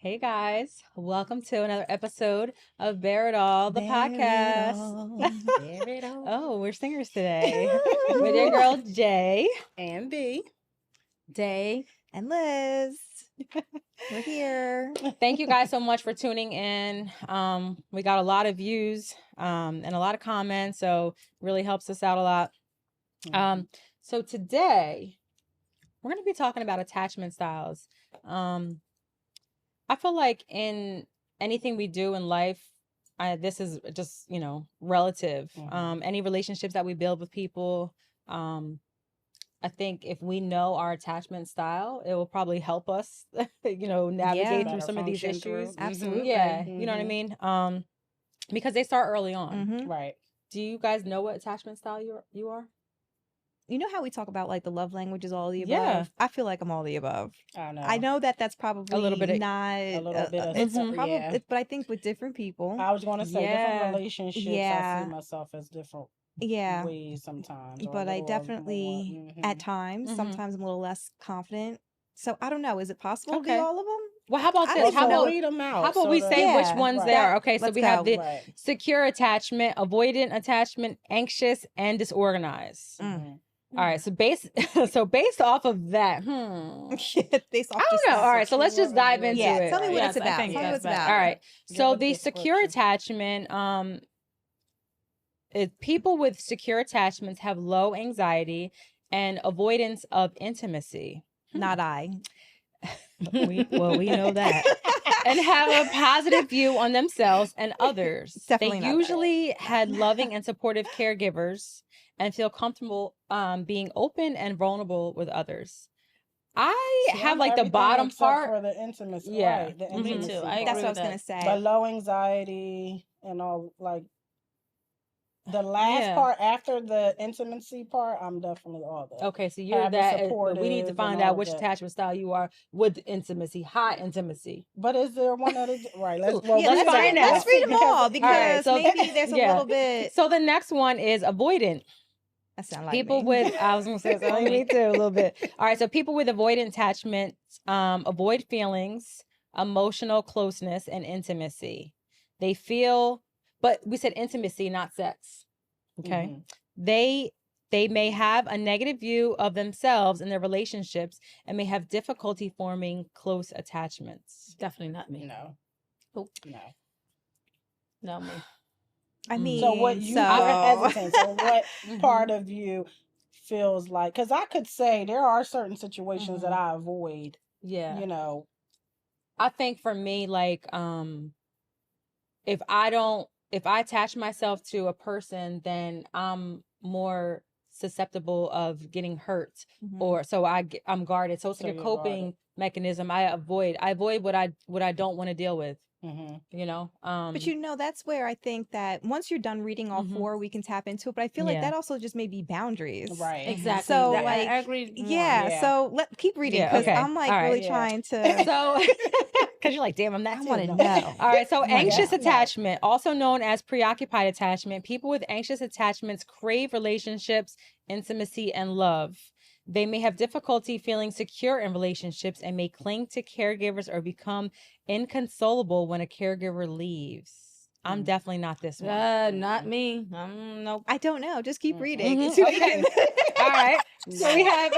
Hey guys, welcome to another episode of BareltAl the podcast. Bear it all. Oh, we're singers today with your girl Jay And B. Day and Liz. We're here. Thank you guys so much for tuning in. We got a lot of views and a lot of comments, so really helps us out a lot. So today we're going to be talking about attachment styles. I feel like in anything we do in life, this is just, relative. Any relationships that we build with people, I think if we know our attachment style, it will probably help us, navigate through some of these issues. Absolutely. Yeah, you know what I mean? Because they start early on. Right. Do you guys know what attachment style you are? You know how we talk about like the love languages, all the above? Yeah. I feel like I'm all the above. I know that's probably A little bit of- not a little bit of it's yeah. probably, but I think with different people. I was going to say different relationships. Yeah. I see myself as different Yeah. ways sometimes. or But a I little definitely, more. at times, sometimes I'm a little less confident. So I don't know. Is it possible to be Okay. all of them? Well, how about I this? don't How know. about read them out? How about we say which ones they are? Okay, so let's we have go. the secure attachment, avoidant attachment, anxious, and disorganized. All right, so based off of that, Based off I don't know. All right, so let's just dive into Yeah, it. tell me what it's about. All Tell me what it's about. right, so Give a the secure description. attachment, people with secure attachments have low anxiety and avoidance of intimacy. Not I. We know that. And have a positive view on themselves and others. Definitely They not usually had loving and supportive caregivers and feel comfortable being open and vulnerable with others. I have like the Everything bottom except part. for the intimacy. Yeah. Right, the Mhm. intimacy Me too. part. That's what I was going to say. But low anxiety and all, like, the last part after the intimacy part, I'm definitely all that. Okay, so you're Having that. supportive We need to and find all out of which that. attachment style you are with intimacy, high intimacy. But is there one that is right? Yeah, let's find out. Let's read them all because so- maybe there's a little bit. So the next one is avoidant. That sound like People me. with, I was going to say something, me too, a little bit. All right, so people with avoidant attachments avoid feelings, emotional closeness, and intimacy. They feel, but we said intimacy, not sex. Okay. They may have a negative view of themselves and their relationships and may have difficulty forming close attachments. Definitely not me. No. Nope. No. Not me. I mean, So what you hesitant? So what part of you feels like? Because I could say there are certain situations that I avoid. Yeah. You know. I think for me, like, if I attach myself to a person, then I'm more susceptible of getting hurt, or so I'm guarded. So it's like a coping mechanism. I avoid what I don't want to deal with. You know, but that's where I think that once you're done reading all four, we can tap into it. But I feel like that also just may be boundaries, right? Exactly. So I agree. more. Yeah. So keep reading because I'm like really trying to. So, because you're like, damn, I'm that. I want to know. All right. So anxious attachment, also known as preoccupied attachment. People with anxious attachments crave relationships, intimacy, and love. They may have difficulty feeling secure in relationships and may cling to caregivers or become inconsolable when a caregiver leaves. I'm definitely not this one. Not me. Nope. I don't know. Just keep reading. Okay. All right. So we have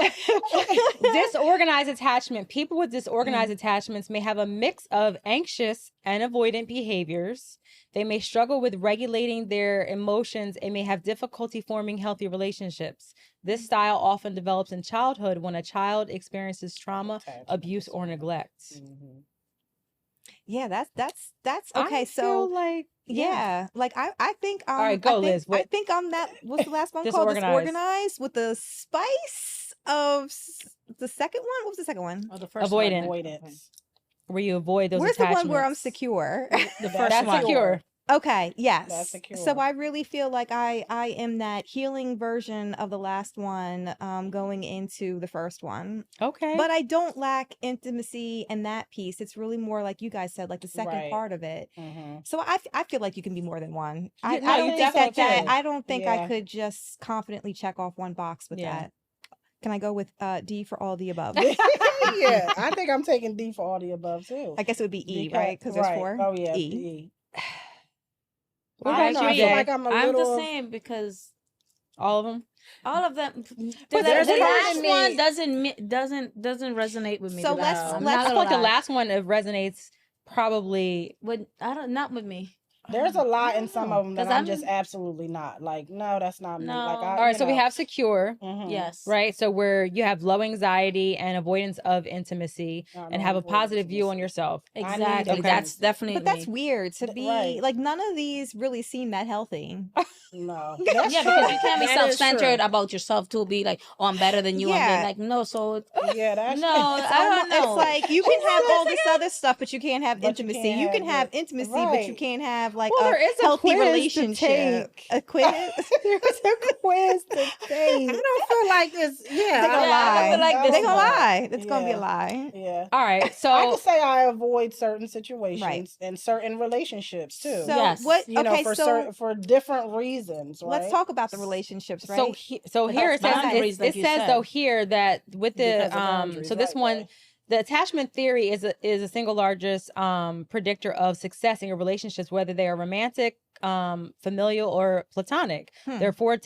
disorganized attachment. People with disorganized attachments may have a mix of anxious and avoidant behaviors. They may struggle with regulating their emotions and may have difficulty forming healthy relationships. This style often develops in childhood when a child experiences trauma, abuse, or neglect. Yeah, that's okay. I feel like like I think all right, go Liz. I think I'm that. What's the last one called? Disorganized with the spice of the second one. What was the second one? Oh, the first Avoidant. Avoidance. Where you avoid those Where's attachments. the one where I'm secure? The first That's one. secure. Okay, yes. That's secure. So I really feel like I am that healing version of the last one going into the first one. Okay. But I don't lack intimacy and that piece. It's really more like you guys said, like the second part of it. So I feel like you can be more than one. I don't think I could just confidently check off one box with that. Can I go with D for all the above? Yeah, I think I'm taking D for all the above too. I guess it would be E, Because- right? Because there's right. 4. Oh yeah, E. E. What I about don't know. you, I feel Jay? like I'm a I'm little. the same because All of them. all of them. But there's the part last of me- one doesn't resonate with me. So the let's- last one. I'm let's- not I feel gonna like the lie. last one resonates probably. Not with me. There's a lot in don't some know. of them that 'Cause I'm just I'm- absolutely not. Like, no, that's not me. Like, No. I, All right, so we have secure, Yes. right? So where you have low anxiety and avoidance of intimacy and have a positive view on yourself. Exactly. okay. That's definitely. But that's me. weird to be Right. like none of these really seem that healthy. No. Yeah, because you can't be That is self-centered true. about yourself to be like, oh, I'm better than you. And Yeah. then like, no, so Yeah, that's no, true. I don't know. It's like you can have all this other stuff, but you can't have But you intimacy. can't You can have have it. intimacy, but you Right. can't have like Well, a there is a healthy quiz to relationship. take. A quiz? There's a quiz to take. I don't feel like this. Yeah, They're gonna I lie. feel like this They're gonna one. lie. It's gonna be a Yeah. lie. Yeah. All right, I so can say I avoid certain situations and certain relationships too. So Yes. what? You know, Okay, for so for different reasons. Right? let's talk about the relationships, right? so here it says boundaries, like it you says said. though here that with the Because of boundaries, so this right, one right. the attachment theory is a single largest predictor of success in your relationships, whether they are romantic, familial, or platonic. There are 4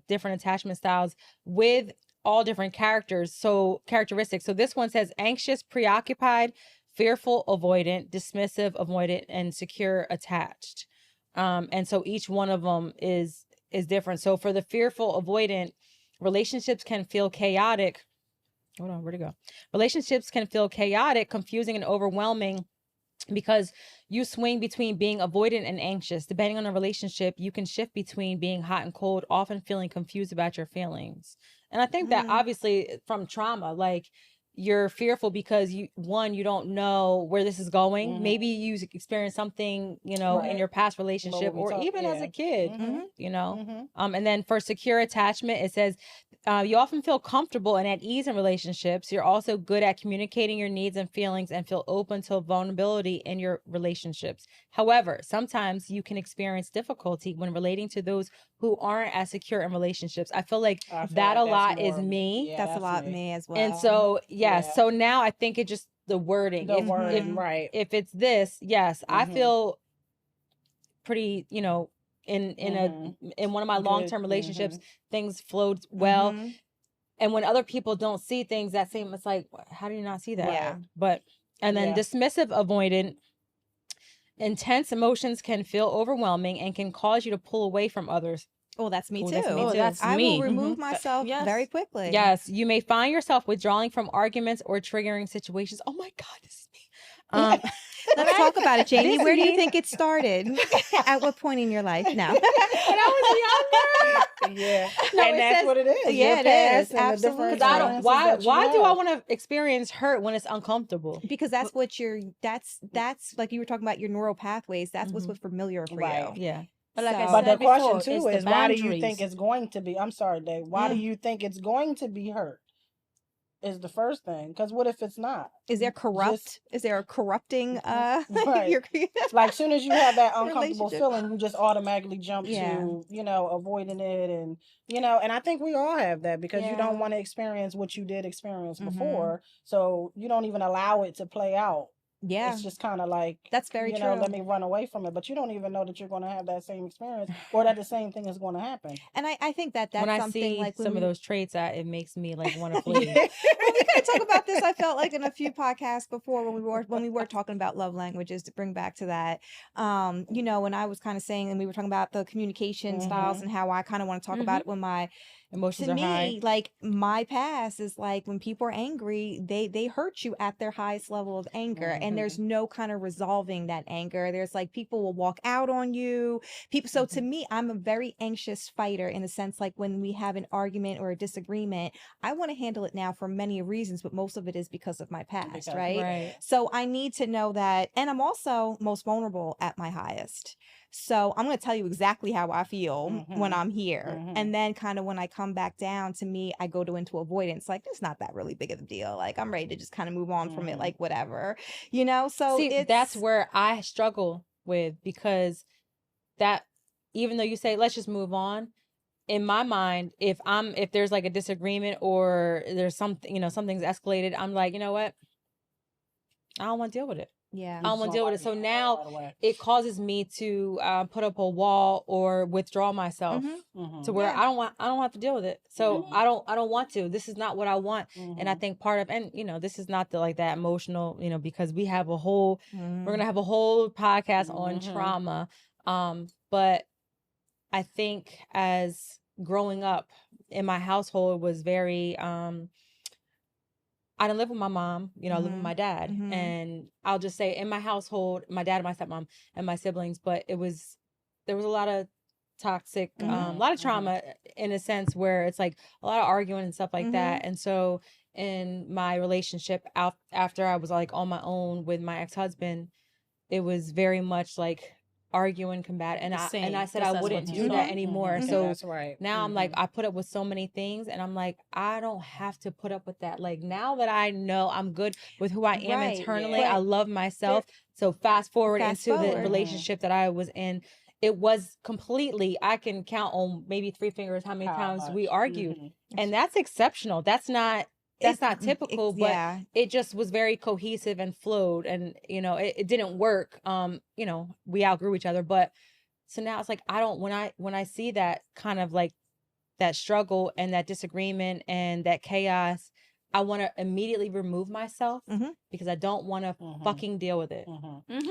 different attachment styles with all different characteristics. So this one says anxious, preoccupied, fearful, avoidant, dismissive, avoidant, and secure attached. And so each one of them is different. So for the fearful, avoidant, relationships can feel chaotic. Hold on, where'd it go? Relationships can feel chaotic, confusing, and overwhelming because you swing between being avoidant and anxious. Depending on the relationship, you can shift between being hot and cold, often feeling confused about your feelings. And I think that obviously from trauma, like you're fearful because you don't know where this is going. Maybe you experienced something, in your past relationship or even as a kid, and then for secure attachment, it says you often feel comfortable and at ease in relationships. You're also good at communicating your needs and feelings and feel open to vulnerability in your relationships. However, sometimes you can experience difficulty when relating to those who aren't as secure in relationships. I feel like that a lot is me. Yeah, that's a lot me as well. And so, so now I think it just the wording. The wording, right. If it's this, yes, I feel pretty, in one of my long-term relationships, things flowed well. And when other people don't see things that same, it's like, how do you not see that? Yeah. But, and then dismissive, avoidant, intense emotions can feel overwhelming and can cause you to pull away from others. Oh, that's me Oh, too. that's me too. That's I me. will remove myself Yes. very quickly. Yes, you may find yourself withdrawing from arguments or triggering situations. Oh my God, this is me. Let's talk about it, Jamie. This Where do you me. think it started? At what point in your life now? When I was younger. Yeah. No, and it that's says- what it is. Yeah, Your it past is. and the different Absolutely. Because I don't. experiences Why that you do I have. want to experience hurt when it's uncomfortable? Because that's what that's like you were talking about your neural pathways. That's what's familiar for Right. you. Yeah. But like I So- But said the question before, too it's the is why do you boundaries. think it's going to be? I'm sorry, Dave. Why do you think it's going to be hurt? Is the first thing. Because what if it's not? Is there is there a corrupting Right. your Like soon as you have that uncomfortable Relationship. feeling, you just automatically jump Yeah. to, avoiding it and and I think we all have that because you don't want to experience what you did experience before. So you don't even allow it to play out. Yeah. It's just kind of like That's very true. let me run away from it, but you don't even know that you're going to have that same experience or that the same thing is going to happen. And I think that's When I something see like when some of we- those traits, it makes me like want to flee. Well, we kind of talk about this. I felt like in a few podcasts before when we were talking about love languages to bring back to that. When I was kind of saying, and we were talking about the communication styles and how I kind of want to talk about it when my Emotions to are me, high. like my past is like when people are angry, they hurt you at their highest level of anger, and there's no kind of resolving that anger. There's like people will walk out on you. People. So to me, I'm a very anxious fighter in the sense like when we have an argument or a disagreement, I want to handle it now for many reasons, but most of it is because of my past, right? Right. So I need to know that, and I'm also most vulnerable at my highest. So I'm going to tell you exactly how I feel when I'm here. And then kind of when I come back down, to me, I go into avoidance. Like, it's not that really big of a deal. Like, I'm ready to just kind of move on from it, like whatever, So See, that's where I struggle with, because that, even though you say, let's just move on, in my mind, if there's like a disagreement or there's something, something's escalated, I'm like, you know what? I don't want to deal with it. Yeah. I don't want to deal with it. So now it causes me to put up a wall or withdraw myself to where I don't have to deal with it. So I don't want to. This is not what I want. And I think part of, and this is not the, like that emotional, because we have a whole, we're going to have a whole podcast on trauma. But I think as growing up in my household was very, I didn't live with my mom, I lived with my dad. And I'll just say in my household, my dad and my stepmom and my siblings, but there was a lot of toxic, a lot of trauma in a sense where it's like a lot of arguing and stuff like that. And so in my relationship after I was like on my own with my ex-husband, it was very much like arguing, combat, and I said I wouldn't do that anymore. So that's right. now I'm like, I put up with so many things, and I'm like, I don't have to put up with that. Like now that I know I'm good with who I am internally, I love myself. So fast forward into the relationship that I was in, it was completely, I can count on maybe 3 fingers how many times we argued, and that's exceptional. That's not typical, but it just was very cohesive and flowed, and it didn't work. We outgrew each other, but so now it's like I don't, when I see that kind of like that struggle and that disagreement and that chaos, I want to immediately remove myself because I don't want to fucking deal with it.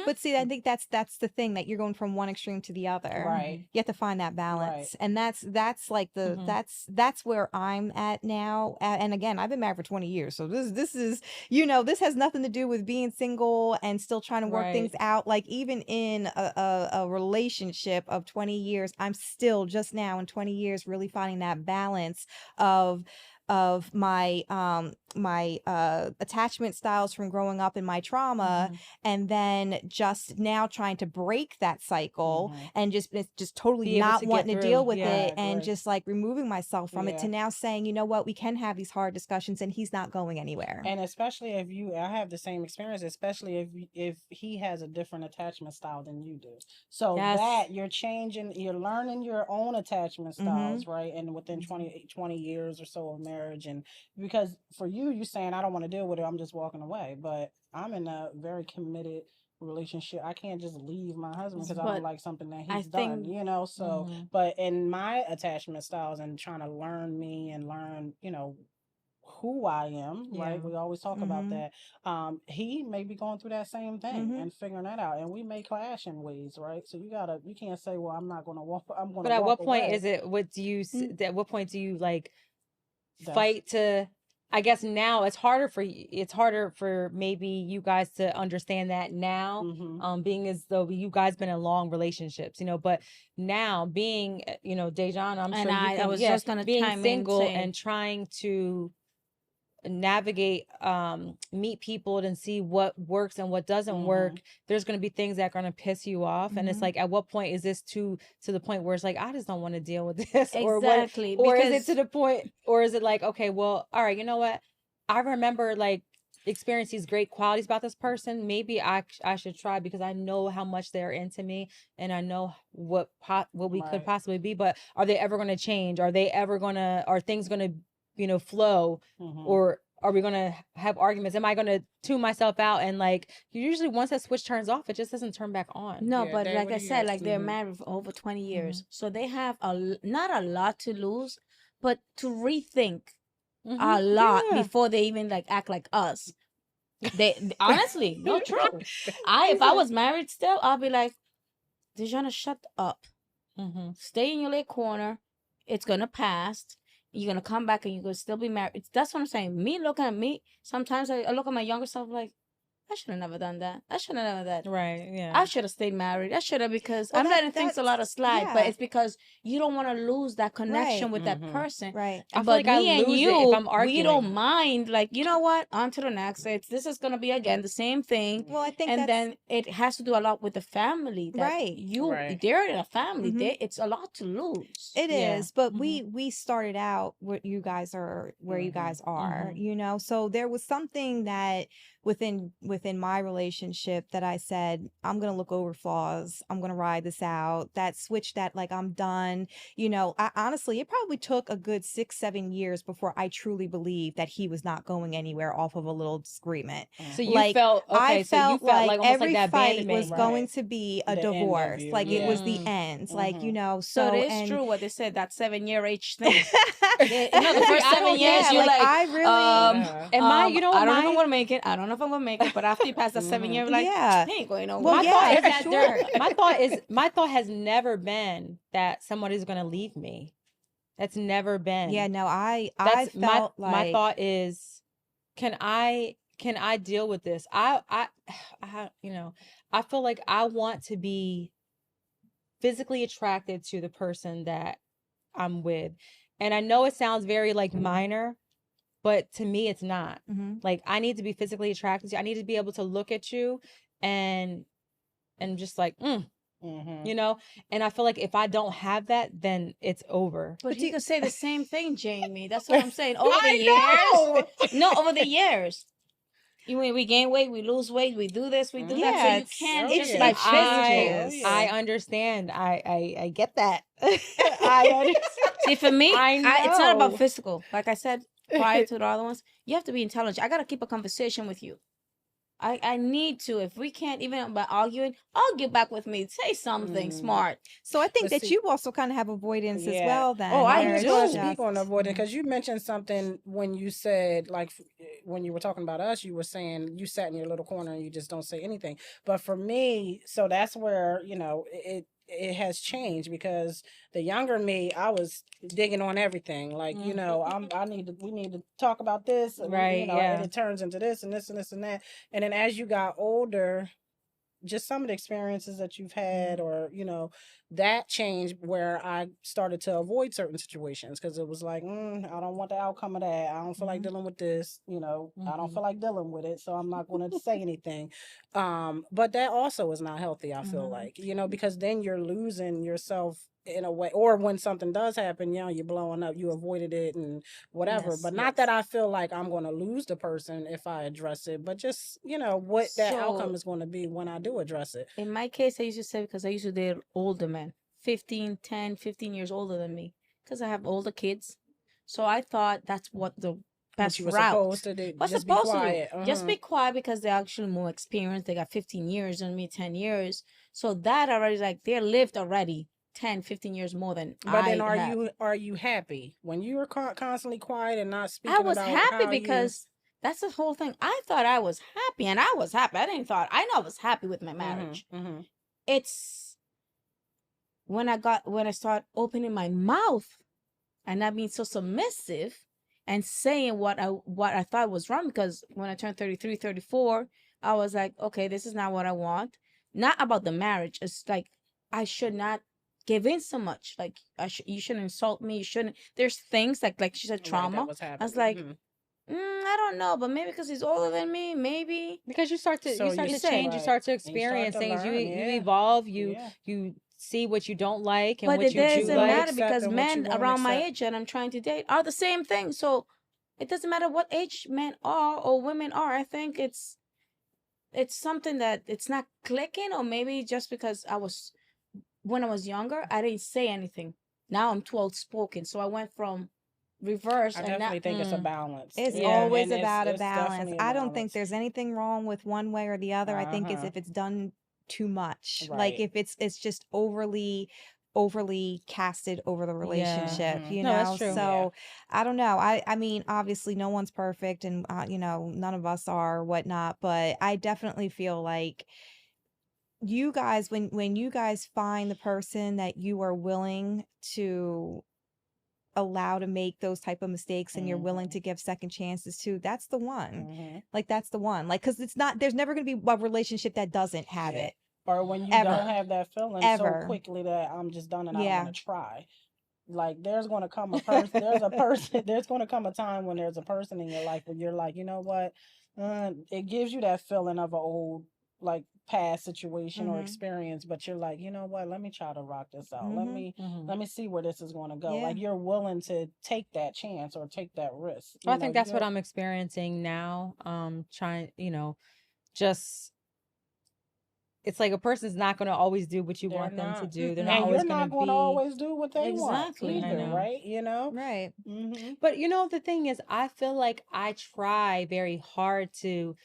But see, I think that's the thing, that you're going from one extreme to the other. Right. You have to find that balance. And that's like that's where I'm at now. And again, I've been married for 20 years. So this is, this has nothing to do with being single and still trying to work things out. Like even in a relationship of 20 years, I'm still just now in 20 years really finding that balance of my attachment styles from growing up in my trauma, and then just now trying to break that cycle and just totally not wanting to deal with it and just like removing myself from it, to now saying, you know what, we can have these hard discussions and he's not going anywhere. And especially if I have the same experience, especially if he has a different attachment style than you do. So that you're learning your own attachment styles, right? And within 20 years or so of marriage. And because for you're saying, I don't want to deal with it, I'm just walking away. But I'm in a very committed relationship. I can't just leave my husband because I don't like something that he's done, so but in my attachment styles and trying to learn me and learn, who I am, right? We always talk about that. He may be going through that same thing and figuring that out, and we may clash in ways, right? So you can't say, well, I'm not going to walk. I'm going to. But at what point away. is it? What do you? At what point do you like fight to? I guess now it's harder for maybe you guys to understand that now, being as though you guys been in long relationships, but now being, Dejan, I'm sure I was just gonna being chime single in and trying to navigate, meet people and see what works and what doesn't work. There's going to be things that are going to piss you off, and it's like, at what point is this to the point where it's like, I just don't want to deal with this, exactly, or is it to the point, or is it like, okay, well, all right, you know what, I remember like experience these great qualities about this person, maybe I should try, because I know how much they're into me and I know what we could possibly be, but are they ever going to change? Are things going to flow, or are we gonna have arguments? Am I gonna tune myself out? And like, usually once that switch turns off, it just doesn't turn back on. No, but like I said, like they're married for over 20 years, so they have not a lot to lose, but to rethink a lot before they even like act like us. They honestly, no, true. If I was married still, I'll be like, Dejana, shut up. Stay in your little corner. It's gonna pass. You're gonna come back and you're gonna still be married. That's what I'm saying. Me looking at me, sometimes I look at my younger self like, I should have never done that. I should have never done that. Right, yeah. I should have stayed married. I should have, because I'm letting things a lot of slide. But it's because you don't want to lose that connection with that person. Right. I feel like me and you, if I'm arguing, we don't mind. Like, you know what? On to the next. This is gonna be again the same thing. Well, I think, and then it has to do a lot with the family. They're in a family. It's a lot to lose. It is, but we started out where you guys are, so there was something that within my relationship that I said, I'm going to look over flaws. I'm going to ride this out. That switch, that like, I'm done. You know, I honestly, it probably took a good 6-7 years before I truly believed that he was not going anywhere off of a little disagreement. So you Like, felt okay. I So you felt felt like almost every like that fight abandonment. was going to be a The end of divorce. you, Like it was the Mm. end. Like, you know, So it is and true what they said, that 7-year age thing. Yeah, You know, the first I 7 don't- years, yeah, you're like, I really, and my, you know, I don't know if my- I'm gonna make it. I don't know if I'm gonna make it. But after you pass that 7 year, like, Yeah. he ain't going nowhere. Well, my yeah, thought is for that sure. my thought has never been that somebody's gonna leave me. That's never been. Yeah, no, I That's felt my thought is, can I deal with this? I you know, I feel like I want to be physically attracted to the person that I'm with. And I know it sounds very like minor, but to me it's not. Like I need to be physically attracted to you. I need to be able to look at you and just like, you know, and I feel like if I don't have that, then it's over. But he could say the same thing, Jamie. That's what I'm saying. Over the years. No, over the years. We gain weight, we lose weight, we do this, we do that. So you can't just by physical. I understand. I get that. I understand. See, for me, it's not know. about physical. Like I said prior to the other ones, you have to be intelligent. I gotta keep a conversation with you. I need to. If we can't, even by arguing, argue back with me. Say something smart. So I think But that see- you also kind of have avoidance as well then. Oh, I I where was do. it's going to speak just- on avoidance because you mentioned something when you said, like, when you were talking about us, you were saying you sat in your little corner and you just don't say anything. But for me, so that's where, you know, it has changed because the younger me, I was digging on everything. Like, you know, we need to talk about this. And, Right, you know, yeah. and it turns into this and this and this and that. And then as you got older, just some of the experiences that you've had or, you know, that changed where I started to avoid certain situations because it was like, I don't want the outcome of that. I don't feel like dealing with this, you know, I don't feel like dealing with it. So I'm not going to say anything. But that also is not healthy, I feel like, you know, because then you're losing yourself in a way, or when something does happen, you know, you're blowing up, you avoided it and whatever. Yes, but not that I feel like I'm going to lose the person if I address it, but just, you know, what that outcome is going to be when I do address it. In my case, I used to say, because I used to date older men, 15 years older than me, because I have older kids. So I thought that's what the best you were route. supposed to do. What's Just supposed be quiet. to do? Just be quiet because they're actually more experienced. They got 15 years on me, 10 years. So that already, like, they're lived already 10, 15 years more than But then have. are you happy when you were constantly quiet and not speaking? I was about happy how because that's the whole thing. I thought I was happy, and I was happy. I know I was happy with my marriage. It's when I start opening my mouth and not being so submissive and saying what I thought was wrong, because when I turned 33, 34, I was like, okay, this is not what I want. Not about the marriage. It's like I should not give in so much. Like you shouldn't insult me. You shouldn't. There's things like she said, trauma. I was like, I don't know, but maybe because he's older than me, maybe. Because you start to change, you start to experience things, you evolve, you see what you don't like and but what you it do doesn't like. matter because men around my age that I'm trying to date are the same thing. So it doesn't matter what age men are or women are. I think it's something that it's not clicking, or maybe just because when I was younger, I didn't say anything. Now I'm too outspoken, so I went from reverse. I definitely think it's a balance. It's always about a balance. I don't think there's anything wrong with one way or the other. I think it's if it's done too much. Like if it's just overly casted over the relationship, you know. That's true. So I don't know. I mean, obviously no one's perfect, and you know, none of us are, whatnot, but I definitely feel like you guys, when you guys find the person that you are willing to allow to make those type of mistakes and you're willing to give second chances to, that's the one. Like that's the one. Like, because there's never going to be a relationship that doesn't have it. Or when you don't have that feeling so quickly that I'm just done and I don't want to try. Like there's going to come a person, there's going to come a time when there's a person in your life where you're like, you know what? It gives you that feeling of an old like past situation or experience, but you're like, you know what, let me try to rock this out. Let me see where this is going to go. Like you're willing to take that chance or take that risk. I think that's what I'm experiencing now. Trying, just it's like a person's not going to always do what you want them to do. They're not and always you're not going to always do what they want either, right? Right. But the thing is, I feel like I try very hard to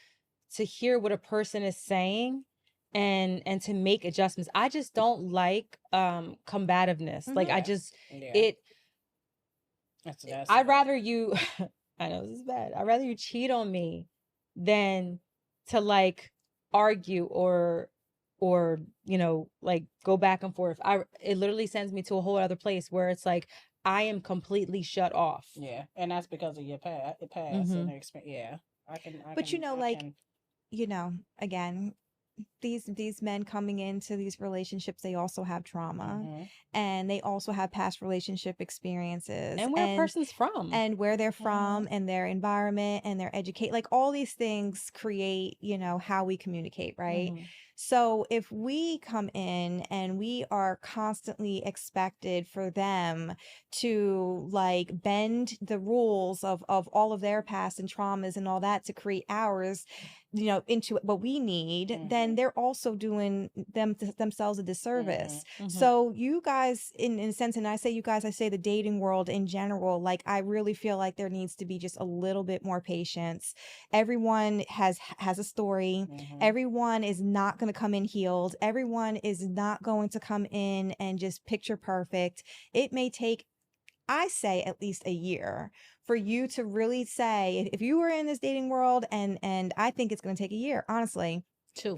hear what a person is saying and to make adjustments. I just don't like combativeness. Like I just I'd rather you I know this is bad. I'd rather you cheat on me than to like argue or like go back and forth. It literally sends me to a whole other place where it's like I am completely shut off. Yeah, and that's because of your past and experience. Yeah, I can. But again, these men coming into these relationships, they also have trauma and they also have past relationship experiences and where a person's from and where they're from and their environment and their educate, like all these things create, how we communicate, right? So if we come in and we are constantly expected for them to like bend the rules of all of their past and traumas and all that to create ours, into what we need, then they're also doing themselves a disservice. So you guys, in a sense, and I say you guys, I say the dating world in general, like I really feel like there needs to be just a little bit more patience. Everyone has a story. Everyone is not going to come in healed. Everyone is not going to come in and just picture perfect. It may take, I say, at least a year for you to really say, if you were in this dating world, and I think it's going to take a year, honestly. 2,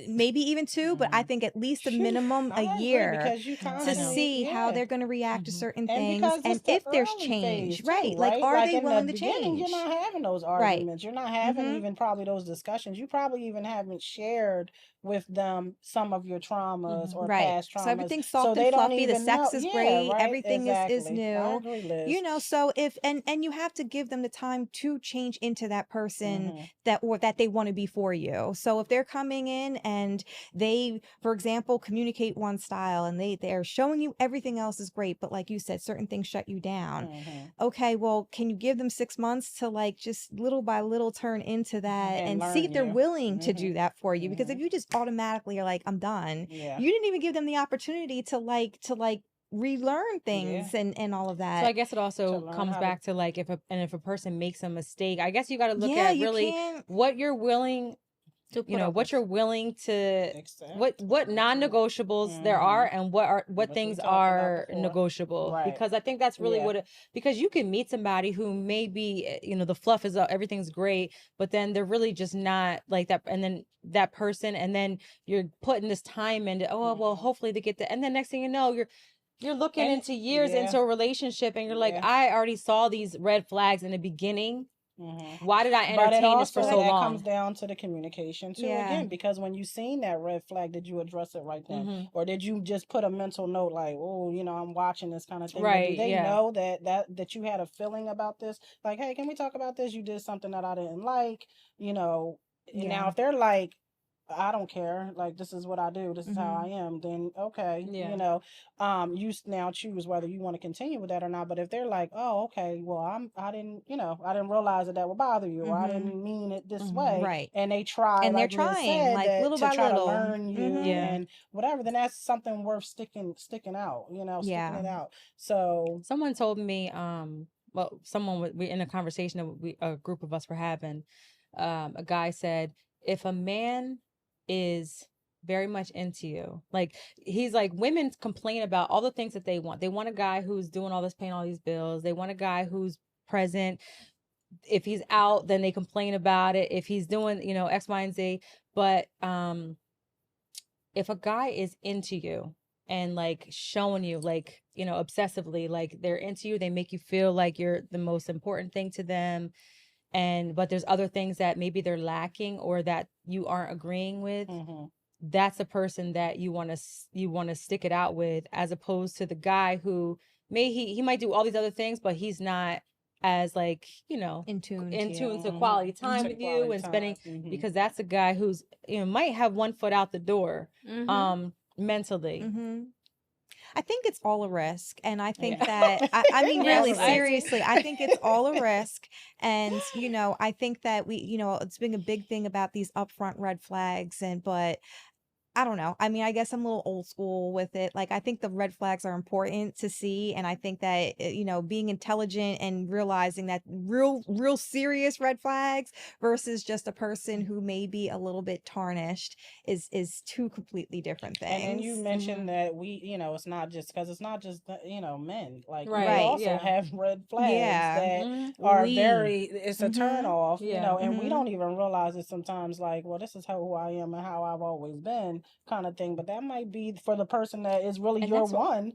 maybe even 2, but I think at least a minimum a year to see how they're going to react to certain things and if there's change, right? Like, are they willing to change? You're not having those arguments. You're not having even probably those discussions. You probably even haven't shared with them some of your traumas or past traumas. So everything's soft and fluffy. The sex is great. Everything is new. I agree, Liz. So if and you have to give them the time to change into that person that they want to be for you. So if they're coming in and they, for example, communicate one style and they're showing you everything else is great, but like you said, certain things shut you down. Okay, well, can you give them 6 months to like just little by little turn into that and see if they're willing to do that for you? Because if you just automatically are like, I'm done, you didn't even give them the opportunity to relearn things and all of that. So I guess it also comes back to like if a person makes a mistake, I guess you got to look at really what you're willing to what you're willing to accept, what non-negotiables there are and what things are negotiable, because I think that's really because you can meet somebody who maybe the fluff is everything's great, but then they're really just not like that, and then that person, and then you're putting this time into well hopefully they get that, and then next thing you know you're looking into years into a relationship and you're like, I already saw these red flags in the beginning. Why did I entertain this for so long? It comes down to the communication too, again, because when you seen that red flag, did you address it right then? Or did you just put a mental note like, I'm watching this kind of thing? Right. Do they know that you had a feeling about this? Like, hey, can we talk about this? You did something that I didn't like, Now if they're like, I don't care, like this is what I do, this is how I am, then okay, you now choose whether you want to continue with that or not. But if they're like, oh, okay, well I didn't realize that would bother you, or I didn't mean it this way, right? And they try, and they're trying like little by little to learn you and whatever, then that's something worth sticking out, sticking it out. So someone told me, we in a conversation that a group of us were having, a guy said, if a man is very much into you, like he's like, women complain about all the things that they want. They want a guy who's doing all this, paying all these bills. They want a guy who's present. If he's out, then they complain about it. If he's doing, X, Y, and Z. But if a guy is into you and like showing you like, obsessively, like they're into you, they make you feel like you're the most important thing to them. But there's other things that maybe they're lacking or that you aren't agreeing with. That's a person that you want to stick it out with, as opposed to the guy who he might do all these other things, but he's not as like, you know, In tune to quality time with you and spending, because that's a guy who's, you know, might have one foot out the door, mentally. I think it's all a risk. And I think that, I mean, really, seriously, I think it's all a risk. And, you know, I think that you know, it's been a big thing about these upfront red flags. But I don't know. I mean, I guess I'm a little old school with it. Like, I think the red flags are important to see. And I think that, you know, being intelligent and realizing that real serious red flags versus just a person who may be a little bit tarnished is two completely different things. And you mentioned that you know, it's not just because it's not just, you know, men. Like, we Right, also have red flags that are it's a turn off, you know, and we don't even realize it sometimes, like, well, this is who I am and how I've always been, kind of thing. But that might be for the person that is really your one.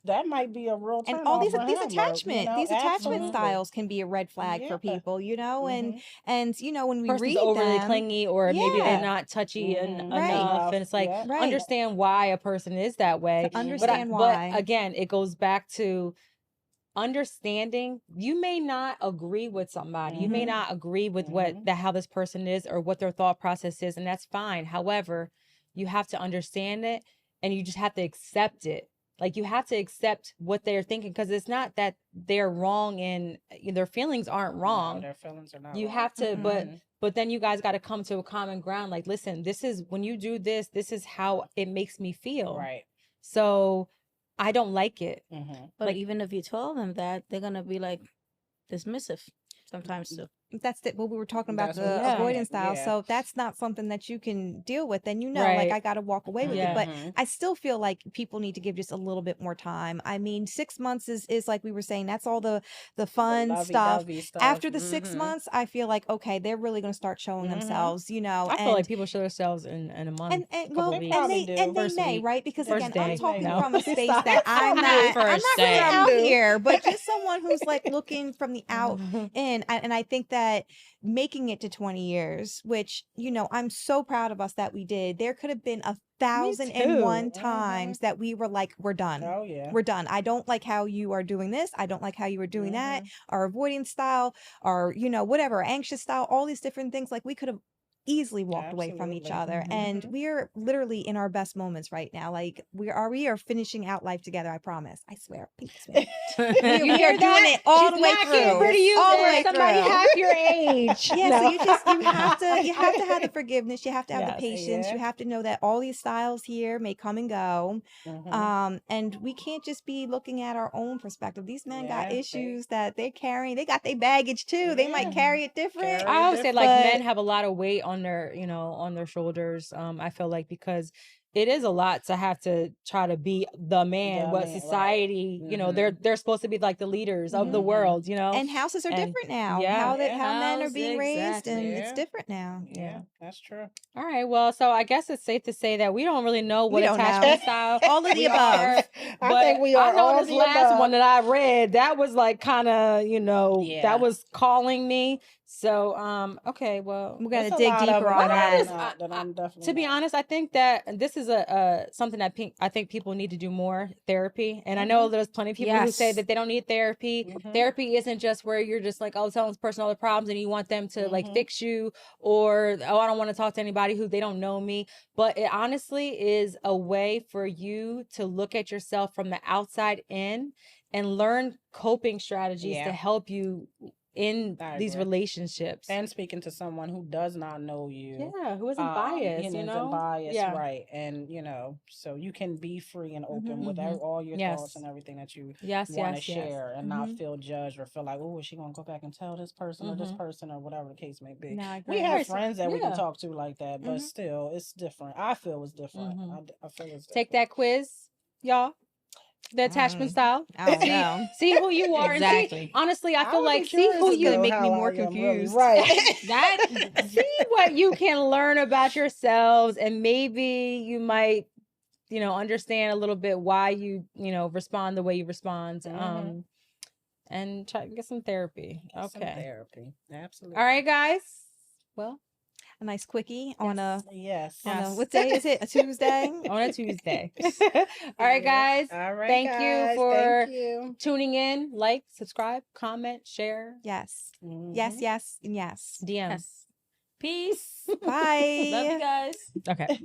That might be a real turn and all off these for these him, attachment you know? these attachment styles can be a red flag for people, you know. And you know, when we read overly them, clingy, or maybe they're not touchy enough, and it's like, understand why a person is that way. To understand why. But again, it goes back to understanding. You may not agree with somebody, you may not agree with how this person is or what their thought process is, and that's fine. However, you have to understand it, and you just have to accept it. Like, you have to accept what they're thinking, because it's not that they're wrong and their feelings aren't wrong. No, their feelings are not you wrong. have to but then you guys got to come to a common ground. Like, listen, this is, when you do this is how it makes me feel. Right. So I don't like it. But like, even if you tell them that, they're gonna be like dismissive sometimes too. That's what we were talking about, the avoidance style. So if that's not something that you can deal with, then, you know, like, I got to walk away with it. But I still feel like people need to give just a little bit more time. I mean, 6 months is like we were saying, that's all the fun stuff. After the 6 months, I feel like, okay, they're really going to start showing themselves, you know. I feel like people show themselves in a month. And they may, right? Because again, I'm talking from a space that I'm not really out here, but just someone who's like looking from the out in. And I think that making it to 20 years, which, you know, I'm so proud of us that we did. There could have been 1,001 times that we were like, we're done. Oh yeah, we're done. I don't like how you are doing this. I don't like how you are doing that. Our avoiding style, our, you know, whatever, anxious style, all these different things. Like, we could have easily walked away from each other, and we are literally in our best moments right now. Like, we are finishing out life together. I promise. I swear. We are doing it all the way through. All the way through. Somebody half your age. So you have to have the forgiveness. You have to have the patience. You have to know that all these styles here may come and go. And we can't just be looking at our own perspective. These men got issues that they're carrying. They got their baggage too. They might carry it different. I always say, like, men have a lot of weight on their, you know, on their shoulders. I feel like, because it is a lot to have to try to be the man, what society, you know, they're supposed to be like the leaders of the world, you know. And houses are different now. How men are being raised, and it's different now. Yeah, that's true. All right, well, so I guess it's safe to say that we don't really know what attachment style. All of the above. I think we are. I know this last one that I read, that was like kind of, you know, that was calling me. So, okay, well, we're gonna dig deeper on that. To be honest, I think that this is something that I think people need to do more, therapy. And I know there's plenty of people who say that they don't need therapy. Therapy isn't just where you're just like, oh, telling this person all the problems and you want them to like fix you, or, oh, I don't want to talk to anybody who they don't know me. But it honestly is a way for you to look at yourself from the outside in and learn coping strategies to help you in these relationships, and speaking to someone who does not know you, who isn't biased, you know, right? And, you know, so you can be free and open with all your thoughts and everything that you want to share, and not feel judged or feel like, oh, is she gonna go back and tell this person or this person or whatever the case may be. No, we have friends that we can talk to like that, but still, it's different. I feel it's different. I feel it's different. Take that quiz, y'all. The attachment style. I don't know. See who you are. Exactly. And see, honestly, I feel like, see who you gonna make me more confused. Really. Right. See what you can learn about yourselves, and maybe you might, you know, understand a little bit why you know, respond the way you respond. And try to get some therapy. Okay. Some therapy. Absolutely. All right, guys. Well, a nice quickie on a yes. what day is it? A Tuesday? On a Tuesday. All right, guys. All right, Thank you for Thank you. tuning in. Like, subscribe, comment, share. Yes. Mhm. Yes, yes, and yes. DM. Yes. Peace. Bye. Love you guys. Okay.